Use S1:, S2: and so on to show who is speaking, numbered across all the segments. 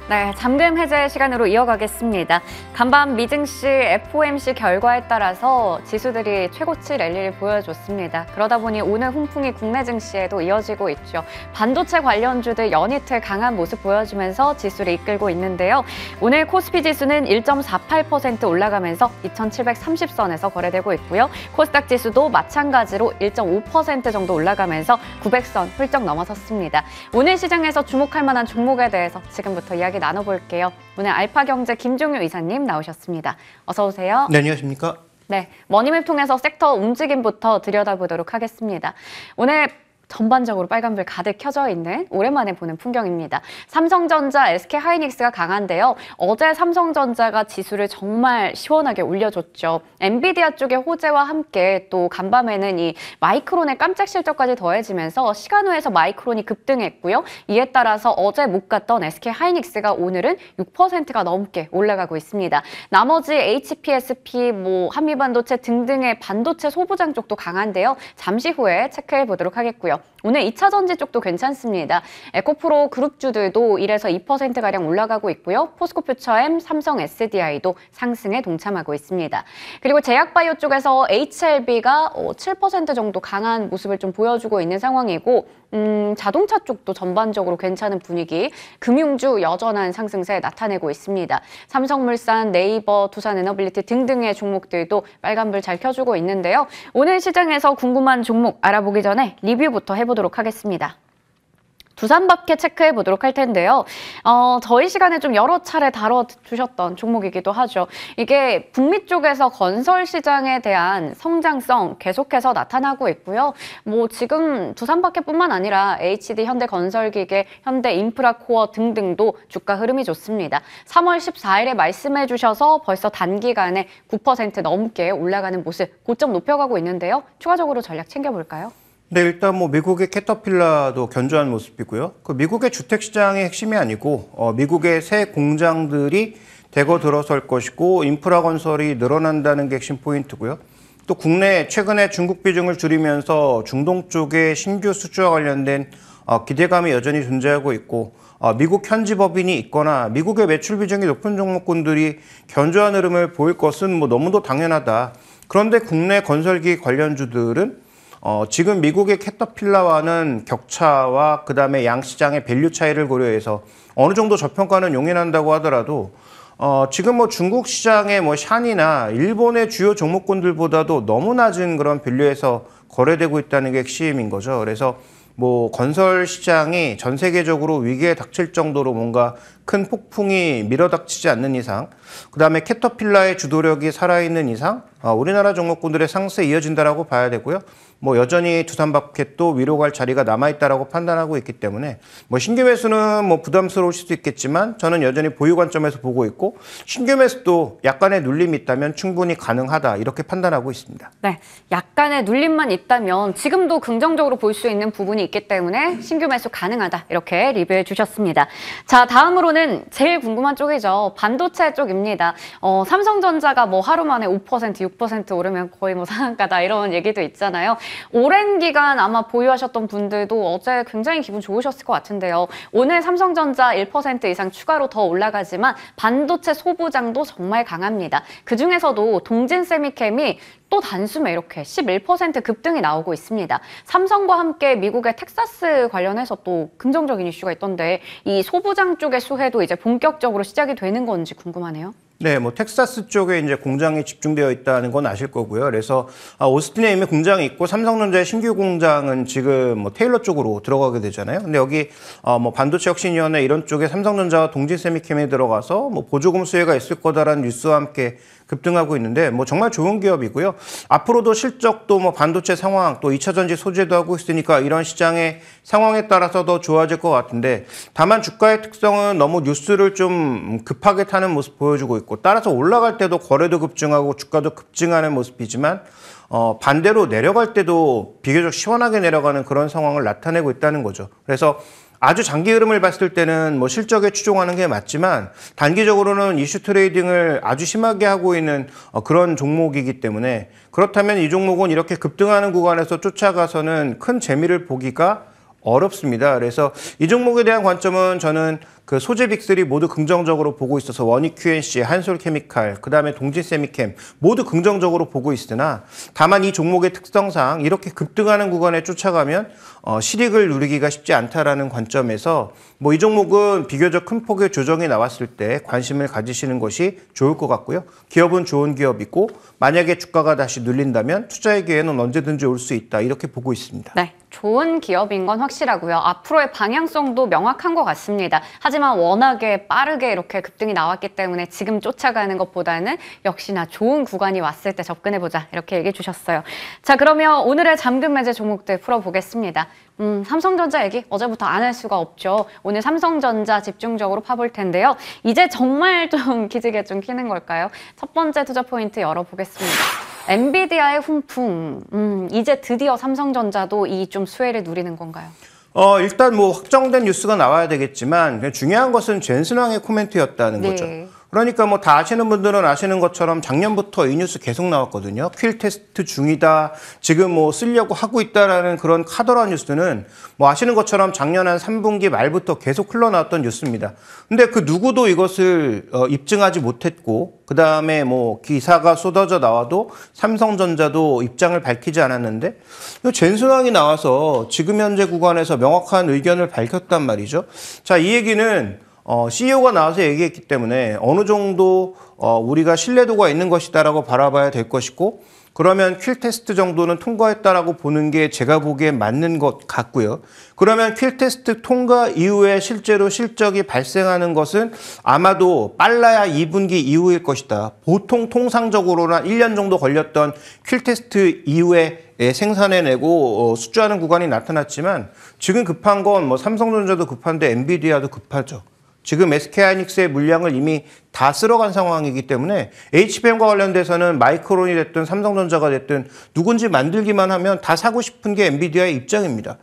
S1: 네, 잠금 해제 시간으로 이어가겠습니다. 간밤 미증시, FOMC 결과에 따라서 지수들이 최고치 랠리를 보여줬습니다. 그러다 보니 오늘 훈풍이 국내 증시에도 이어지고 있죠. 반도체 관련주들 연이틀 강한 모습 보여주면서 지수를 이끌고 있는데요. 오늘 코스피 지수는 1.48% 올라가면서 2,730선에서 거래되고 있고요. 코스닥 지수도 마찬가지로 1.5% 정도 올라가면서 900선 훌쩍 넘어섰습니다. 오늘 시장에서 주목할 만한 종목에 대해서 지금부터 이야기 나눠볼게요. 오늘 알파경제 김종효 이사님 나오셨습니다. 어서 오세요.
S2: 네, 안녕하십니까?
S1: 네, 머니맵 통해서 섹터 움직임부터 들여다보도록 하겠습니다. 오늘 전반적으로 빨간불 가득 켜져 있는 오랜만에 보는 풍경입니다. 삼성전자, SK하이닉스가 강한데요. 어제 삼성전자가 지수를 정말 시원하게 올려줬죠. 엔비디아 쪽의 호재와 함께 또 간밤에는 이 마이크론의 깜짝 실적까지 더해지면서 시간 후에서 마이크론이 급등했고요. 이에 따라서 어제 못 갔던 SK하이닉스가 오늘은 6%가 넘게 올라가고 있습니다. 나머지 HPSP, 한미반도체 등등의 반도체 소부장 쪽도 강한데요. 잠시 후에 체크해 보도록 하겠고요. 오늘 2차 전지 쪽도 괜찮습니다. 에코프로 그룹주들도 1에서 2%가량 올라가고 있고요. 포스코퓨처엠, 삼성 SDI도 상승에 동참하고 있습니다. 그리고 제약바이오 쪽에서 HLB가 7% 정도 강한 모습을 좀 보여주고 있는 상황이고 자동차 쪽도 전반적으로 괜찮은 분위기, 금융주 여전한 상승세 나타내고 있습니다. 삼성물산, 네이버, 두산에너빌리티 등등의 종목들도 빨간불 잘 켜주고 있는데요. 오늘 시장에서 궁금한 종목 알아보기 전에 리뷰부터 해보도록 하겠습니다. 두산밥켓 체크해 보도록 할 텐데요. 저희 시간에 좀 여러 차례 다뤄주셨던 종목이기도 하죠. 이게 북미 쪽에서 건설 시장에 대한 성장성 계속해서 나타나고 있고요. 지금 두산밥켓뿐만 아니라 HD, 현대건설기계, 현대인프라코어 등등도 주가 흐름이 좋습니다. 3월 14일에 말씀해 주셔서 벌써 단기간에 9% 넘게 올라가는 모습, 고점 높여가고 있는데요. 추가적으로 전략 챙겨볼까요?
S2: 네, 일단 미국의 캐터필라도 견조한 모습이고요. 미국의 주택시장의 핵심이 아니고 미국의 새 공장들이 대거 들어설 것이고 인프라 건설이 늘어난다는 게 핵심 포인트고요. 또 국내 최근에 중국 비중을 줄이면서 중동 쪽의 신규 수주와 관련된 기대감이 여전히 존재하고 있고 미국 현지 법인이 있거나 미국의 매출 비중이 높은 종목군들이 견조한 흐름을 보일 것은 너무도 당연하다. 그런데 국내 건설기 관련주들은 지금 미국의 캐터필라와는 격차와 그다음에 양시장의 밸류 차이를 고려해서 어느 정도 저평가는 용인한다고 하더라도 지금 중국 시장의 샨이나 일본의 주요 종목군들보다도 너무 낮은 그런 밸류에서 거래되고 있다는 게 핵심인 거죠. 그래서 건설 시장이 전 세계적으로 위기에 닥칠 정도로 뭔가 큰 폭풍이 밀어닥치지 않는 이상, 그다음에 캐터필라의 주도력이 살아있는 이상 우리나라 종목군들의 상승에 이어진다라고 봐야 되고요. 여전히 두산밥켓도 위로 갈 자리가 남아있다라고 판단하고 있기 때문에 신규 매수는 부담스러우실 수도 있겠지만 저는 여전히 보유 관점에서 보고 있고 신규 매수도 약간의 눌림이 있다면 충분히 가능하다 이렇게 판단하고 있습니다.
S1: 네, 약간의 눌림만 있다면 지금도 긍정적으로 볼 수 있는 부분이 있기 때문에 신규 매수 가능하다 이렇게 리뷰해 주셨습니다. 자, 다음으로는 제일 궁금한 쪽이죠. 반도체 쪽입니다. 삼성전자가 하루 만에 5%, 6% 오르면 거의 상한가다 이런 얘기도 있잖아요. 오랜 기간 아마 보유하셨던 분들도 어제 굉장히 기분 좋으셨을 것 같은데요. 오늘 삼성전자 1% 이상 추가로 더 올라가지만 반도체 소부장도 정말 강합니다. 그중에서도 동진세미캠이 또 단숨에 이렇게 11% 급등이 나오고 있습니다. 삼성과 함께 미국의 텍사스 관련해서 또 긍정적인 이슈가 있던데 이 소부장 쪽의 수혜도 이제 본격적으로 시작이 되는 건지 궁금하네요.
S2: 네, 텍사스 쪽에 이제 공장이 집중되어 있다는 건 아실 거고요. 그래서 오스틴에 이미 공장이 있고 삼성전자의 신규 공장은 지금 테일러 쪽으로 들어가게 되잖아요. 근데 여기 반도체 혁신위원회 이런 쪽에 삼성전자와 동진세미캠에 들어가서 보조금 수혜가 있을 거다라는 뉴스와 함께 급등하고 있는데 정말 좋은 기업이고요. 앞으로도 실적도 반도체 상황 또 2차 전지 소재도 하고 있으니까 이런 시장의 상황에 따라서 더 좋아질 것 같은데 다만 주가의 특성은 너무 뉴스를 좀 급하게 타는 모습 보여주고 있고 따라서 올라갈 때도 거래도 급증하고 주가도 급증하는 모습이지만 반대로 내려갈 때도 비교적 시원하게 내려가는 그런 상황을 나타내고 있다는 거죠. 그래서 아주 장기 흐름을 봤을 때는 실적에 추종하는 게 맞지만 단기적으로는 이슈 트레이딩을 아주 심하게 하고 있는 그런 종목이기 때문에 그렇다면 이 종목은 이렇게 급등하는 구간에서 쫓아가서는 큰 재미를 보기가 어렵습니다. 그래서 이 종목에 대한 관점은 저는 그 소재 빅3 모두 긍정적으로 보고 있어서 원익 QNC, 한솔케미칼, 그다음에 동진세미캠 모두 긍정적으로 보고 있으나 다만 이 종목의 특성상 이렇게 급등하는 구간에 쫓아가면 실익을 누리기가 쉽지 않다라는 관점에서 뭐 이 종목은 비교적 큰 폭의 조정이 나왔을 때 관심을 가지시는 것이 좋을 것 같고요. 기업은 좋은 기업이고 만약에 주가가 다시 눌린다면 투자의 기회는 언제든지 올 수 있다 이렇게 보고 있습니다.
S1: 네, 좋은 기업인 건 확실하고요. 앞으로의 방향성도 명확한 것 같습니다. 하지만 워낙에 빠르게 이렇게 급등이 나왔기 때문에 지금 쫓아가는 것보다는 역시나 좋은 구간이 왔을 때 접근해보자 이렇게 얘기해 주셨어요. 자, 그러면 오늘의 잠금 매제 종목들 풀어보겠습니다. 삼성전자 얘기 어제부터 안 할 수가 없죠. 오늘 삼성전자 집중적으로 파볼 텐데요. 이제 정말 좀 기지개 좀 키는 걸까요? 첫 번째 투자 포인트 열어보겠습니다. 엔비디아의 훈풍. 이제 드디어 삼성전자도 이 좀 수혜를 누리는 건가요?
S2: 일단 뭐 확정된 뉴스가 나와야 되겠지만 중요한 것은 젠슨왕의 코멘트였다는
S1: 네.
S2: 거죠. 그러니까 뭐 다 아시는 분들은 아시는 것처럼 작년부터 이 뉴스 계속 나왔거든요. 퀼 테스트 중이다. 지금 뭐 쓰려고 하고 있다라는 그런 카더라 뉴스는 뭐 아시는 것처럼 작년 한 3분기 말부터 계속 흘러나왔던 뉴스입니다. 근데 그 누구도 이것을 입증하지 못했고 그다음에 뭐 기사가 쏟아져 나와도 삼성전자도 입장을 밝히지 않았는데 젠슨왕이 나와서 지금 현재 구간에서 명확한 의견을 밝혔단 말이죠. 자, 이 얘기는 CEO가 나와서 얘기했기 때문에 어느 정도 우리가 신뢰도가 있는 것이다라고 바라봐야 될 것이고 그러면 퀼 테스트 정도는 통과했다라고 보는 게 제가 보기엔 맞는 것 같고요. 그러면 퀼 테스트 통과 이후에 실제로 실적이 발생하는 것은 아마도 빨라야 2분기 이후일 것이다. 보통 통상적으로는 1년 정도 걸렸던 퀼 테스트 이후에 생산해내고 수주하는 구간이 나타났지만 지금 급한 건 뭐 삼성전자도 급한데 엔비디아도 급하죠. 지금 SK하이닉스의 물량을 이미 다 쓸어간 상황이기 때문에 HBM과 관련돼서는 마이크론이 됐든 삼성전자가 됐든 누군지 만들기만 하면 다 사고 싶은 게 엔비디아의 입장입니다.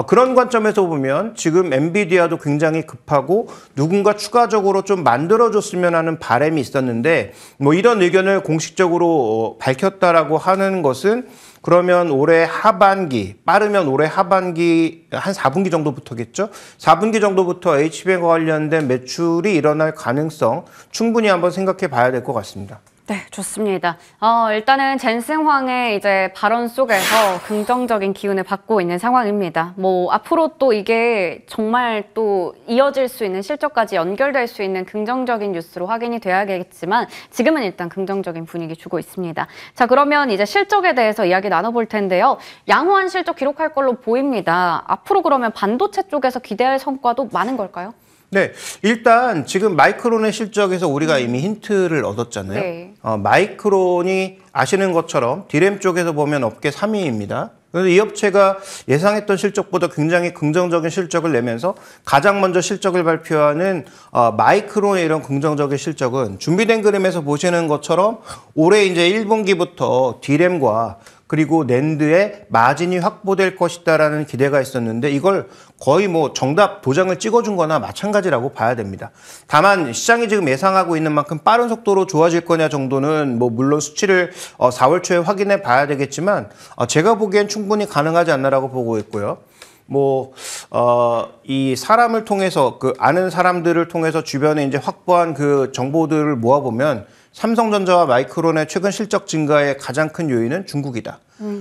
S2: 그런 관점에서 보면 지금 엔비디아도 굉장히 급하고 누군가 추가적으로 좀 만들어줬으면 하는 바람이 있었는데 뭐 이런 의견을 공식적으로 밝혔다라고 하는 것은 그러면 올해 하반기, 빠르면 올해 하반기 한 4분기 정도부터겠죠? 4분기 정도부터 HBM과 관련된 매출이 일어날 가능성 충분히 한번 생각해 봐야 될 것 같습니다.
S1: 네, 좋습니다. 일단은 젠슨황의 이제 발언 속에서 긍정적인 기운을 받고 있는 상황입니다. 뭐 앞으로 또 이게 정말 또 이어질 수 있는 실적까지 연결될 수 있는 긍정적인 뉴스로 확인이 돼야겠지만 지금은 일단 긍정적인 분위기 주고 있습니다. 자, 그러면 이제 실적에 대해서 이야기 나눠볼 텐데요. 양호한 실적 기록할 걸로 보입니다. 앞으로 그러면 반도체 쪽에서 기대할 성과도 많은 걸까요?
S2: 네, 일단 지금 마이크론의 실적에서 우리가 이미 힌트를 얻었잖아요.
S1: 네.
S2: 마이크론이 아시는 것처럼 디램 쪽에서 보면 업계 3위입니다. 그래서 이 업체가 예상했던 실적보다 굉장히 긍정적인 실적을 내면서 가장 먼저 실적을 발표하는 마이크론의 이런 긍정적인 실적은 준비된 그림에서 보시는 것처럼 올해 이제 1분기부터 디램과 그리고 낸드의 마진이 확보될 것이다라는 기대가 있었는데 이걸 거의 뭐 정답 도장을 찍어준 거나 마찬가지라고 봐야 됩니다. 다만 시장이 지금 예상하고 있는 만큼 빠른 속도로 좋아질 거냐 정도는 뭐 물론 수치를 4월 초에 확인해 봐야 되겠지만 제가 보기엔 충분히 가능하지 않나라고 보고 있고요. 이 사람을 통해서 아는 사람들을 통해서 주변에 이제 확보한 그 정보들을 모아보면 삼성전자와 마이크론의 최근 실적 증가의 가장 큰 요인은 중국이다.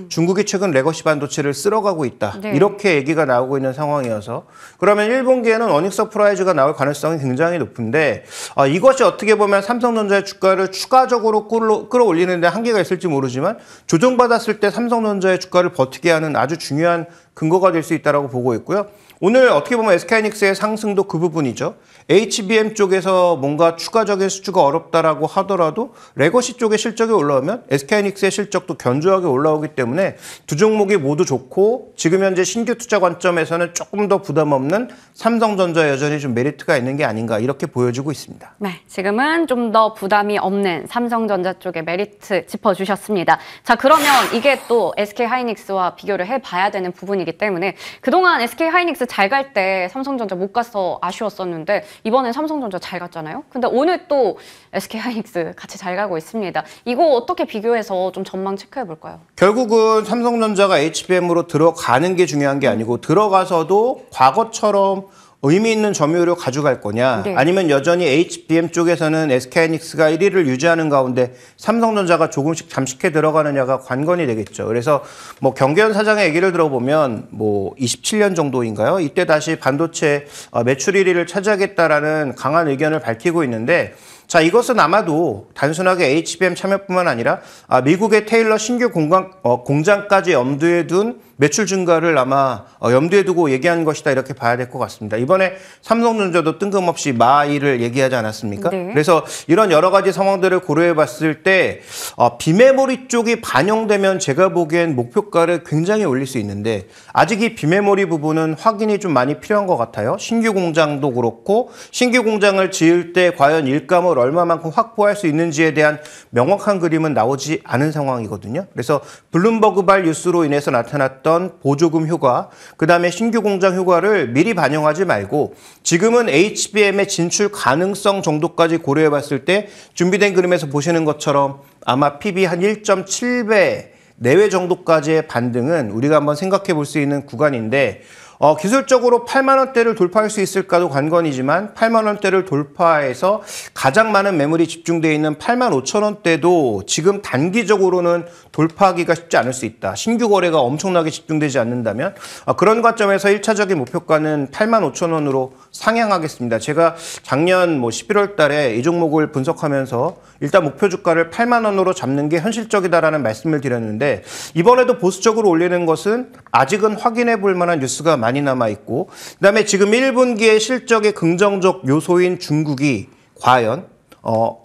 S2: 중국이 최근 레거시 반도체를 쓸어가고 있다.
S1: 네.
S2: 이렇게 얘기가 나오고 있는 상황이어서 그러면 1분기에는 어닝 서프라이즈가 나올 가능성이 굉장히 높은데 이것이 어떻게 보면 삼성전자의 주가를 추가적으로 끌어올리는 데 한계가 있을지 모르지만 조정받았을 때 삼성전자의 주가를 버티게 하는 아주 중요한 근거가 될 수 있다고 보고 있고요. 오늘 어떻게 보면 SK하이닉스의 상승도 그 부분이죠. HBM 쪽에서 뭔가 추가적인 수주가 어렵다라고 하더라도 레거시 쪽의 실적이 올라오면 SK하이닉스의 실적도 견조하게 올라오기 때문에 두 종목이 모두 좋고 지금 현재 신규 투자 관점에서는 조금 더 부담 없는 삼성전자 여전히 좀 메리트가 있는 게 아닌가 이렇게 보여지고 있습니다.
S1: 네, 지금은 좀 더 부담이 없는 삼성전자 쪽의 메리트 짚어주셨습니다. 자, 그러면 이게 또 SK하이닉스와 비교를 해봐야 되는 부분이기 때문에 그동안 SK하이닉스 잘 갈 때 삼성전자 못 가서 아쉬웠었는데 이번엔 삼성전자 잘 갔잖아요. 근데 오늘 또 SK하이닉스 같이 잘 가고 있습니다. 이거 어떻게 비교해서 좀 전망 체크해 볼까요?
S2: 결국은 삼성전자가 HBM으로 들어가는 게 중요한 게 아니고 들어가서도 과거처럼 의미 있는 점유율을 가져갈 거냐,
S1: 네.
S2: 아니면 여전히 HBM 쪽에서는 SK하이닉스가 1위를 유지하는 가운데 삼성전자가 조금씩 잠식해 들어가느냐가 관건이 되겠죠. 그래서 뭐 경계현 사장의 얘기를 들어보면 뭐 27년 정도인가요? 이때 다시 반도체 매출 1위를 차지하겠다라는 강한 의견을 밝히고 있는데, 자, 이것은 아마도 단순하게 HBM 참여뿐만 아니라 미국의 테일러 신규 공장까지 염두에 둔 매출 증가를 아마 염두에 두고 얘기한 것이다, 이렇게 봐야 될 것 같습니다. 이번에 삼성전자도 뜬금없이 마이를 얘기하지 않았습니까?
S1: 네.
S2: 그래서 이런 여러 가지 상황들을 고려해 봤을 때 비메모리 쪽이 반영되면 제가 보기엔 목표가를 굉장히 올릴 수 있는데, 아직 이 비메모리 부분은 확인이 좀 많이 필요한 것 같아요. 신규 공장도 그렇고 신규 공장을 지을 때 과연 일감을 얼마만큼 확보할 수 있는지에 대한 명확한 그림은 나오지 않은 상황이거든요. 그래서 블룸버그발 뉴스로 인해서 나타났던 보조금 효과, 그다음에 신규 공장 효과를 미리 반영하지 말고 지금은 HBM의 진출 가능성 정도까지 고려해 봤을 때 준비된 그림에서 보시는 것처럼 아마 PB 한 1.7배 내외 정도까지의 반등은 우리가 한번 생각해 볼 수 있는 구간인데, 기술적으로 8만 원대를 돌파할 수 있을까도 관건이지만 8만 원대를 돌파해서 가장 많은 매물이 집중되어 있는 8만 5천 원대도 지금 단기적으로는 돌파하기가 쉽지 않을 수 있다. 신규 거래가 엄청나게 집중되지 않는다면 그런 관점에서 1차적인 목표가는 8만 5천 원으로 상향하겠습니다. 제가 작년 11월 달에 이 종목을 분석하면서 일단 목표 주가를 8만 원으로 잡는 게 현실적이다라는 말씀을 드렸는데, 이번에도 보수적으로 올리는 것은 아직은 확인해 볼 만한 뉴스가 많이 남아있고, 그다음에 지금 1분기의 실적의 긍정적 요소인 중국이 과연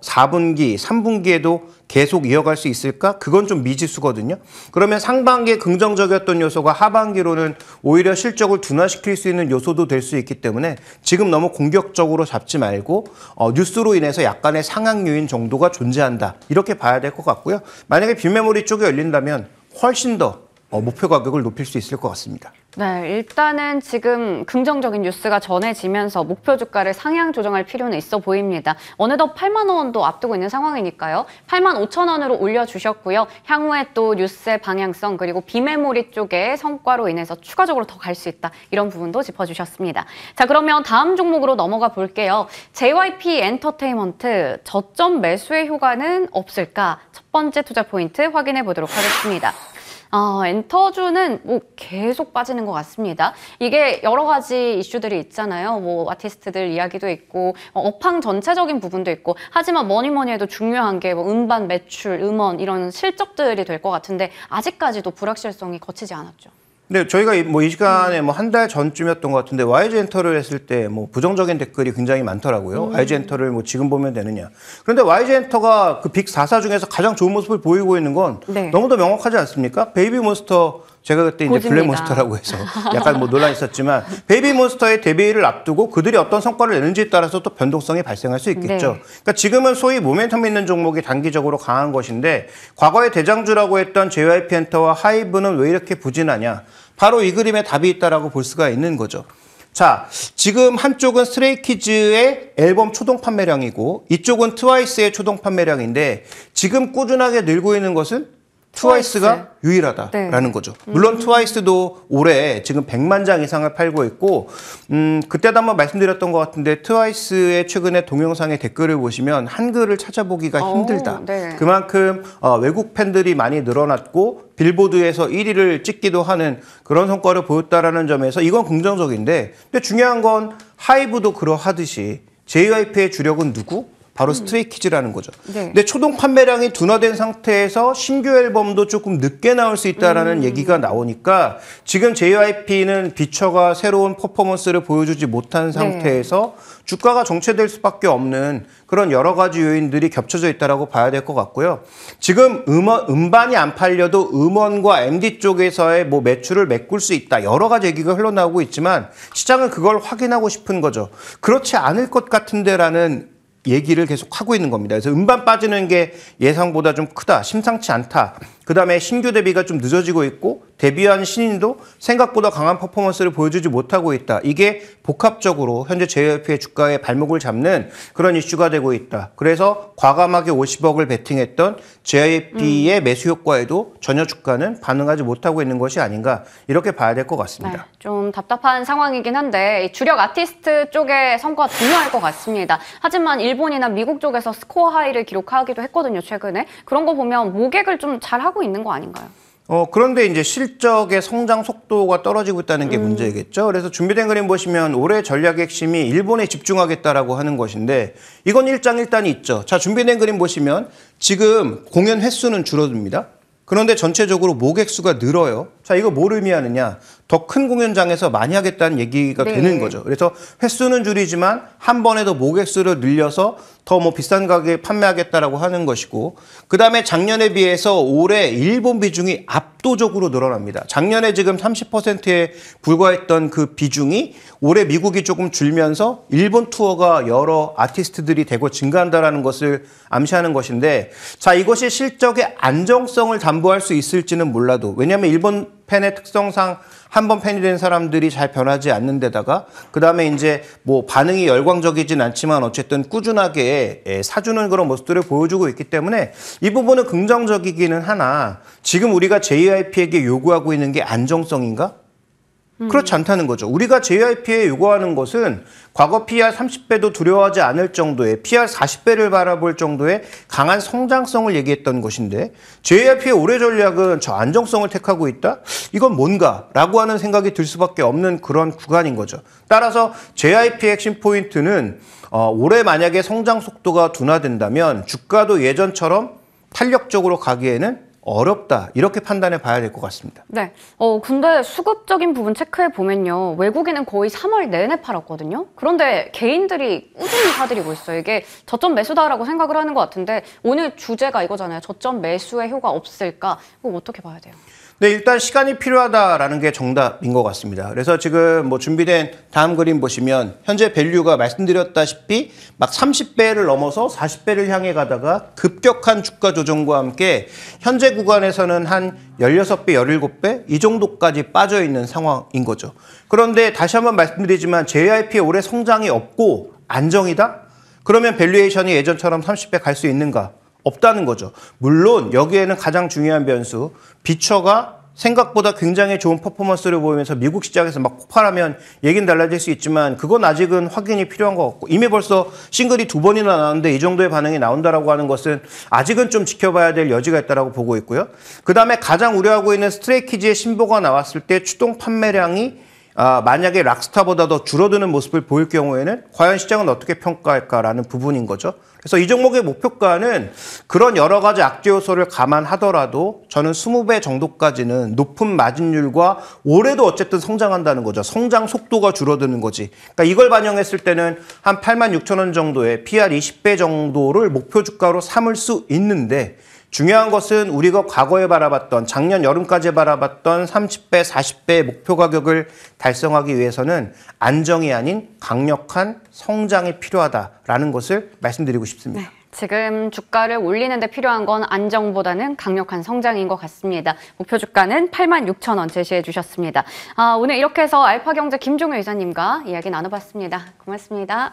S2: 4분기, 3분기에도 계속 이어갈 수 있을까? 그건 좀 미지수거든요. 그러면 상반기에 긍정적이었던 요소가 하반기로는 오히려 실적을 둔화시킬 수 있는 요소도 될 수 있기 때문에 지금 너무 공격적으로 잡지 말고 뉴스로 인해서 약간의 상향 요인 정도가 존재한다, 이렇게 봐야 될 것 같고요. 만약에 비메모리 쪽이 열린다면 훨씬 더 목표 가격을 높일 수 있을 것 같습니다.
S1: 네, 일단은 지금 긍정적인 뉴스가 전해지면서 목표 주가를 상향 조정할 필요는 있어 보입니다. 어느덧 8만 원도 앞두고 있는 상황이니까요. 8만 5천 원으로 올려주셨고요. 향후에 또 뉴스의 방향성, 그리고 비메모리 쪽의 성과로 인해서 추가적으로 더 갈 수 있다, 이런 부분도 짚어주셨습니다. 자, 그러면 다음 종목으로 넘어가 볼게요. JYP 엔터테인먼트, 저점 매수의 효과는 없을까? 첫 번째 투자 포인트 확인해 보도록 하겠습니다. 엔터주는 뭐 계속 빠지는 것 같습니다. 이게 여러 가지 이슈들이 있잖아요. 뭐 아티스트들 이야기도 있고, 업황 전체적인 부분도 있고, 하지만 뭐니 해도 중요한 게 뭐 음반 매출, 음원 이런 실적들이 될 것 같은데 아직까지도 불확실성이 거치지 않았죠.
S2: 네, 저희가 이 시간에 한 달 전쯤이었던 것 같은데 YG엔터를 했을 때 부정적인 댓글이 굉장히 많더라고요. YG엔터를 지금 보면 되느냐. 그런데 YG엔터가 그 빅 4사 중에서 가장 좋은 모습을 보이고 있는 건
S1: 네.
S2: 너무도 명확하지 않습니까? 베이비몬스터, 제가 그때 이제
S1: 고집니다.
S2: 블랙몬스터라고 해서 약간 논란이 있었지만 베이비몬스터의 데뷔를 앞두고 그들이 어떤 성과를 내는지에 따라서 또 변동성이 발생할 수 있겠죠.
S1: 네.
S2: 그러니까 지금은 소위 모멘텀 있는 종목이 단기적으로 강한 것인데, 과거에 대장주라고 했던 JYP 엔터와 하이브는 왜 이렇게 부진하냐? 바로 이 그림에 답이 있다라고 볼 수가 있는 거죠. 자, 지금 한쪽은 스트레이키즈의 앨범 초동 판매량이고 이쪽은 트와이스의 초동 판매량인데, 지금 꾸준하게 늘고 있는 것은 트와이스가 유일하다라는
S1: 네.
S2: 거죠. 물론 트와이스도 올해 지금 100만 장 이상을 팔고 있고, 그때도 한번 말씀드렸던 것 같은데 트와이스의 최근에 동영상의 댓글을 보시면 한글을 찾아보기가 힘들다.
S1: 네.
S2: 그만큼 외국 팬들이 많이 늘어났고 빌보드에서 1위를 찍기도 하는 그런 성과를 보였다라는 점에서 이건 긍정적인데, 근데 중요한 건 하이브도 그러하듯이 JYP의 주력은 누구? 바로 스트레이키즈라는 거죠.
S1: 네.
S2: 근데 초동 판매량이 둔화된 상태에서 신규 앨범도 조금 늦게 나올 수 있다라는 얘기가 나오니까 지금 JYP는 비처가 새로운 퍼포먼스를 보여주지 못한 상태에서 주가가 정체될 수밖에 없는 그런 여러 가지 요인들이 겹쳐져 있다라고 봐야 될 것 같고요. 지금 음반이 안 팔려도 음원과 MD 쪽에서의 매출을 메꿀 수 있다, 여러 가지 얘기가 흘러나오고 있지만 시장은 그걸 확인하고 싶은 거죠. 그렇지 않을 것 같은데라는 얘기를 계속 하고 있는 겁니다. 그래서 음반 빠지는 게 예상보다 좀 크다, 심상치 않다. 그다음에 신규 데뷔가 좀 늦어지고 있고 데뷔한 신인도 생각보다 강한 퍼포먼스를 보여주지 못하고 있다. 이게 복합적으로 현재 JYP의 주가의 발목을 잡는 그런 이슈가 되고 있다. 그래서 과감하게 50억을 베팅했던 JYP의 매수 효과에도 전혀 주가는 반응하지 못하고 있는 것이 아닌가 이렇게 봐야 될 것 같습니다.
S1: 네, 좀 답답한 상황이긴 한데 이 주력 아티스트 쪽의 성과가 중요할 것 같습니다. 하지만 일본이나 미국 쪽에서 스코어 하이를 기록하기도 했거든요, 최근에. 그런 거 보면 모객을 좀 잘하고 있는 거 아닌가요?
S2: 그런데 이제 실적의 성장 속도가 떨어지고 있다는 게 문제겠죠. 그래서 준비된 그림 보시면 올해 전략의 핵심이 일본에 집중하겠다라고 하는 것인데 이건 일장일단이 있죠. 자, 준비된 그림 보시면 지금 공연 횟수는 줄어듭니다. 그런데 전체적으로 모객 수가 늘어요. 자, 이거 뭘 의미하느냐? 더 큰 공연장에서 많이 하겠다는 얘기가
S1: 네.
S2: 되는 거죠. 그래서 횟수는 줄이지만 한 번에 더 모객 수를 늘려서 더 뭐 비싼 가격에 판매하겠다라고 하는 것이고, 그 다음에 작년에 비해서 올해 일본 비중이 압도적으로 늘어납니다. 작년에 지금 30%에 불과했던 그 비중이 올해 미국이 조금 줄면서 일본 투어가 여러 아티스트들이 대거 증가한다라는 것을 암시하는 것인데, 자, 이것이 실적의 안정성을 담보할 수 있을지는 몰라도, 왜냐하면 일본 팬의 특성상 한 번 팬이 된 사람들이 잘 변하지 않는 데다가 그다음에 이제 뭐 반응이 열광적이진 않지만 어쨌든 꾸준하게 사주는 그런 모습들을 보여주고 있기 때문에 이 부분은 긍정적이기는 하나 지금 우리가 JYP에게 요구하고 있는 게 안정성인가? 그렇지 않다는 거죠. 우리가 JYP에 요구하는 것은 과거 PR 30배도 두려워하지 않을 정도의 PR 40배를 바라볼 정도의 강한 성장성을 얘기했던 것인데 JYP의 올해 전략은 저 안정성을 택하고 있다? 이건 뭔가라고 하는 생각이 들 수밖에 없는 그런 구간인 거죠. 따라서 JYP의 핵심 포인트는 올해 만약에 성장 속도가 둔화된다면 주가도 예전처럼 탄력적으로 가기에는 어렵다 이렇게 판단해 봐야 될 것 같습니다.
S1: 네. 근데 수급적인 부분 체크해 보면요. 외국인은 거의 3월 내내 팔았거든요. 그런데 개인들이 꾸준히 사들이고 있어요. 이게 저점 매수다라고 생각을 하는 것 같은데 오늘 주제가 이거잖아요. 저점 매수의 효과 없을까? 이거 어떻게 봐야 돼요?
S2: 네, 일단 시간이 필요하다라는 게 정답인 것 같습니다. 그래서 지금 뭐 준비된 다음 그림 보시면 현재 밸류가 말씀드렸다시피 막 30배를 넘어서 40배를 향해 가다가 급격한 주가 조정과 함께 현재 구간에서는 한 16배, 17배 이 정도까지 빠져 있는 상황인 거죠. 그런데 다시 한번 말씀드리지만 JYP의 올해 성장이 없고 안정이다? 그러면 밸류에이션이 예전처럼 30배 갈 수 있는가? 없다는 거죠. 물론 여기에는 가장 중요한 변수, 비처가 생각보다 굉장히 좋은 퍼포먼스를 보이면서 미국 시장에서 막 폭발하면 얘기는 달라질 수 있지만 그건 아직은 확인이 필요한 것 같고 이미 벌써 싱글이 2번이나 나왔는데 이 정도의 반응이 나온다라고 하는 것은 아직은 좀 지켜봐야 될 여지가 있다고 보고 있고요. 그다음에 가장 우려하고 있는 스트레이키즈의 신보가 나왔을 때 추동 판매량이 만약에 락스타보다 더 줄어드는 모습을 보일 경우에는 과연 시장은 어떻게 평가할까라는 부분인 거죠. 그래서 이 종목의 목표가는 그런 여러 가지 악재 요소를 감안하더라도 저는 20배 정도까지는 높은 마진율과 올해도 어쨌든 성장한다는 거죠. 성장 속도가 줄어드는 거지. 그러니까 이걸 반영했을 때는 한 86,000원 정도의 PR 20배 정도를 목표 주가로 삼을 수 있는데 중요한 것은 우리가 과거에 바라봤던 작년 여름까지 바라봤던 30배, 40배의 목표 가격을 달성하기 위해서는 안정이 아닌 강력한 성장이 필요하다라는 것을 말씀드리고 싶습니다.
S1: 네. 지금 주가를 올리는 데 필요한 건 안정보다는 강력한 성장인 것 같습니다. 목표 주가는 86,000원 제시해 주셨습니다. 오늘 이렇게 해서 알파경제 김종효 이사님과 이야기 나눠봤습니다. 고맙습니다.